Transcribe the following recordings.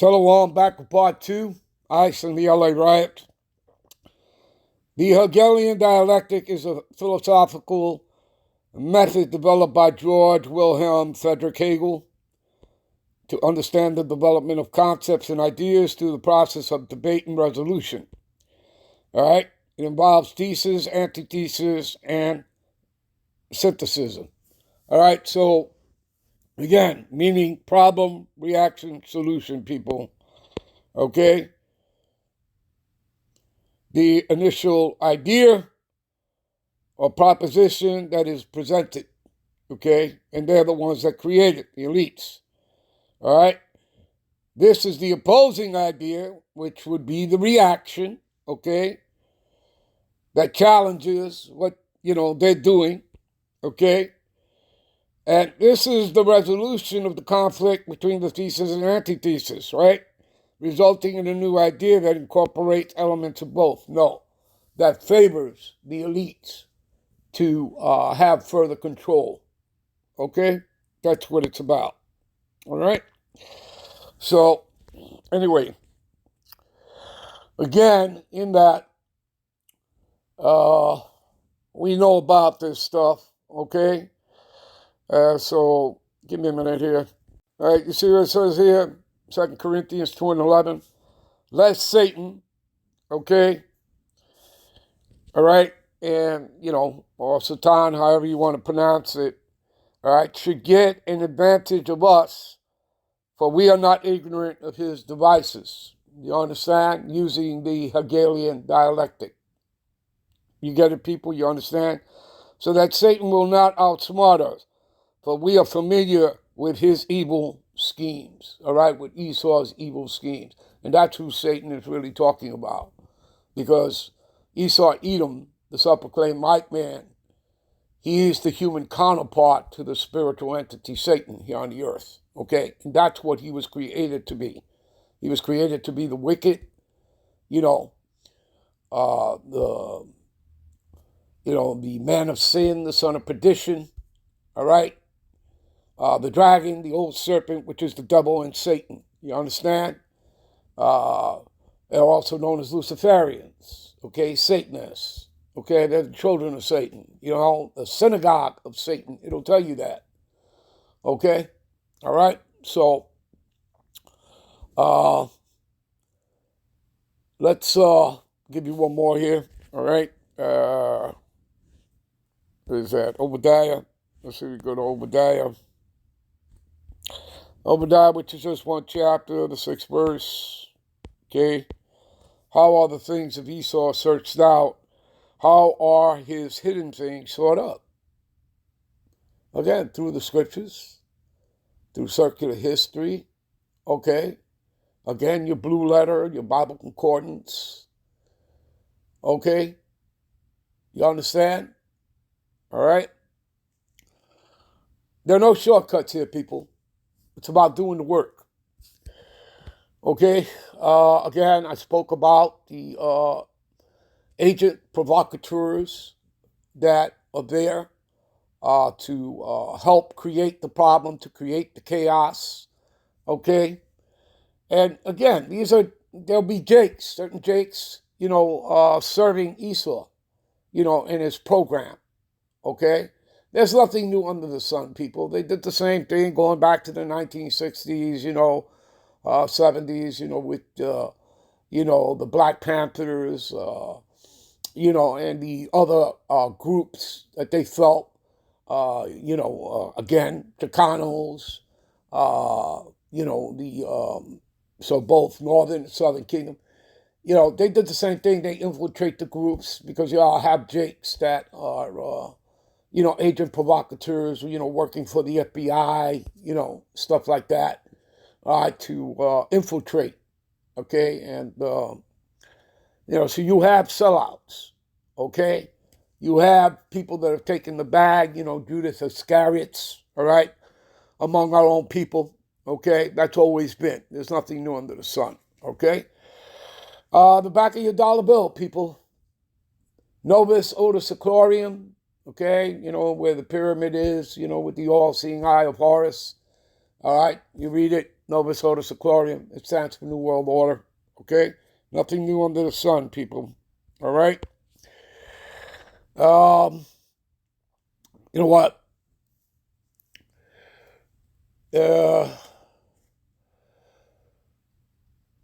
Shalom, back with part 2, Ice and the LA Riots. The Hegelian dialectic is a philosophical method developed by George Wilhelm Friedrich Hegel to understand the development of concepts and ideas through the process of debate and resolution. All right? It involves thesis, antithesis, and synthesis. All right? So, again, meaning problem, reaction, solution, people. Okay? The initial idea or proposition that is presented, okay? And they're the ones that create it, the elites, all right? This is the opposing idea, which would be the reaction, okay? That challenges what, they're doing, okay? And this is the resolution of the conflict between the thesis and antithesis, right? Resulting in a new idea that incorporates elements of both. No, that favors the elites to have further control. Okay? That's what it's about. All right? So, anyway, again, in that, we know about this stuff. Okay? So, give me a minute here. All right, you see what it says here? 2 Corinthians 2:11. Lest Satan, okay? All right? And, or Satan, however you want to pronounce it, all right, should get an advantage of us, for we are not ignorant of his devices. You understand? Using the Hegelian dialectic. You get it, people? You understand? So that Satan will not outsmart us, for we are familiar with his evil schemes, all right, with Esau's evil schemes. And that's who Satan is really talking about. Because Esau, Edom, the self-proclaimed white man, he is the human counterpart to the spiritual entity Satan here on the earth, okay? And that's what he was created to be. He was created to be the wicked, the man of sin, the son of perdition, all right? The dragon, the old serpent, which is the devil and Satan. You understand? They're also known as Luciferians, okay? Satanists, okay? They're the children of Satan. The synagogue of Satan. It'll tell you that, okay? All right? So, let's give you one more here, all right? What is that? Obadiah. Let's see, we go to Obadiah. Obadiah, which is just one chapter, the 6th verse. Okay. How are the things of Esau searched out? How are his hidden things sought up? Again, through the scriptures, through circular history. Okay. Again, your blue letter, your Bible concordance. Okay. You understand? All right. There are no shortcuts here, people. It's about doing the work. Okay, again, I spoke about the agent provocateurs that are there to help create the problem, to create the chaos. Okay, and again, there'll be Jakes, certain Jakes, serving Esau, in his program. Okay. There's nothing new under the sun, people. They did the same thing going back to the 1960s, 70s, with, the Black Panthers, and the other groups that they felt, again, Chicanos, so both Northern and Southern Kingdom. They did the same thing. They infiltrate the groups because you all have Jakes that are, agent provocateurs, working for the FBI, stuff like that, to infiltrate, okay? And, so you have sellouts, okay? You have people that have taken the bag, Judas Iscariots, all right, among our own people, okay? That's always been. There's nothing new under the sun, okay? The back of your dollar bill, people. Novus Ordo Seclorum, okay, where the pyramid is, with the all-seeing eye of Horus. All right, you read it, Novus Ordo Seclorum. It stands for New World Order. Okay? Nothing new under the sun, people. All right? You know what?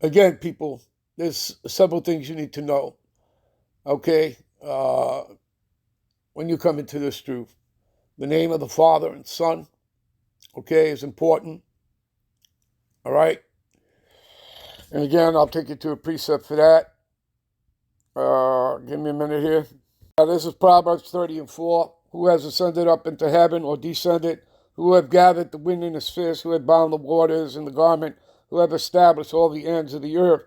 Again, people, there's several things you need to know. Okay? When you come into this truth. The name of the Father and Son, okay, is important. All right? And again, I'll take you to a precept for that. Give me a minute here. This is Proverbs 30:4. Who has ascended up into heaven or descended? Who have gathered the wind in his fist? Who have bound the waters in the garment? Who have established all the ends of the earth?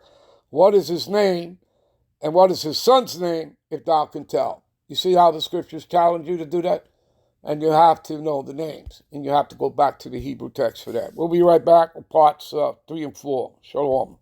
What is his name? And what is his son's name, if thou can tell? You see how the scriptures challenge you to do that? And you have to know the names. And you have to go back to the Hebrew text for that. We'll be right back with parts 3 and 4. Shalom.